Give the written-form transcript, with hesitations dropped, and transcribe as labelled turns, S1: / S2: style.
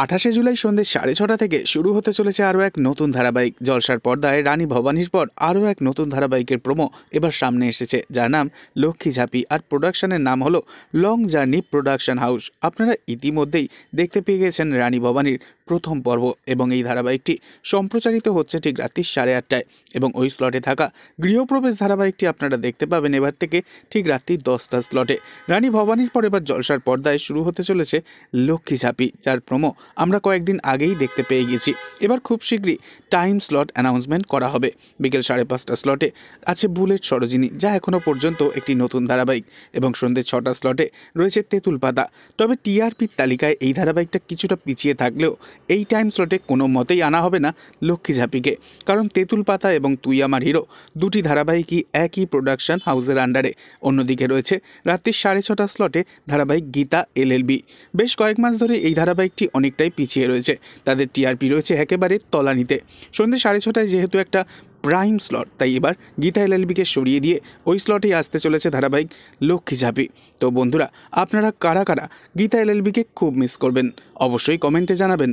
S1: 28শে জুলাই সন্ধ্যে 6:30 থেকে শুরু হতে চলেছে আরও এক নতুন ধারাবাহিক। জলসার পর্দায় রানী ভবানীর পর আরও এক নতুন ধারাবাহিকের প্রোমো এবার সামনে এসেছে, যার নাম লক্ষ্মী ঝাঁপি, আর প্রোডাকশনের নাম হলো লং জার্নি প্রোডাকশন হাউস। আপনারা ইতিমধ্যেই দেখতে পেয়ে গেছেন রানী ভবানীর প্রথম পর্ব, এবং এই ধারাবাহিকটি সম্প্রচারিত হচ্ছে ঠিক রাত্রি 8:30টায়, এবং ওই স্লটে থাকা গৃহপ্রবেশ ধারাবাহিকটি আপনারা দেখতে পাবেন এবার থেকে ঠিক রাত্রি 10টা স্লটে। রানী ভবানীর পর এবার জলসার পর্দায় শুরু হতে চলেছে লক্ষ্মী ঝাঁপি, যার প্রোমো আমরা কয়েকদিন আগেই দেখতে পেয়ে গেছি। এবার খুব শীঘ্রই টাইম স্লট অ্যানাউন্সমেন্ট করা হবে। বিকেল 5:30টা স্লটে আছে বুলেট সরোজিনী, যা এখনও পর্যন্ত একটি নতুন ধারাবাহিক, এবং সন্ধ্যে 6টা স্লটে রয়েছে তেঁতুল পাতা। তবে টিআরপির তালিকায় এই ধারাবাহিকটা কিছুটা পিছিয়ে থাকলেও এই টাইম স্লটে কোনো মতেই আনা হবে না লক্ষ্মী ঝাঁপিকে, কারণ তেঁতুল পাতা এবং তুই আমার হিরো দুটি ধারাবাহিকই একই প্রোডাকশন হাউসের আন্ডারে। অন্যদিকে রয়েছে রাত্রি 6:30 স্লটে ধারাবাহিক গীতা এলএলবি। বেশ কয়েক মাস ধরে এই ধারাবাহিকটি অনেকটাই পিছিয়ে রয়েছে, তাদের টিআরপি রয়েছে একেবারে তলানিতে। সন্ধ্যে 6:30টায় যেহেতু একটা প্রাইম স্লট, তাই এবার গীতা এলএলবিকে সরিয়ে দিয়ে ওই স্লটেই আসতে চলেছে ধারাবাহিক লক্ষ্মী ঝাঁপি। তো বন্ধুরা, আপনারা কারা কারা গীতা এলএলবিকে খুব মিস করবেন অবশ্যই কমেন্টে জানাবেন।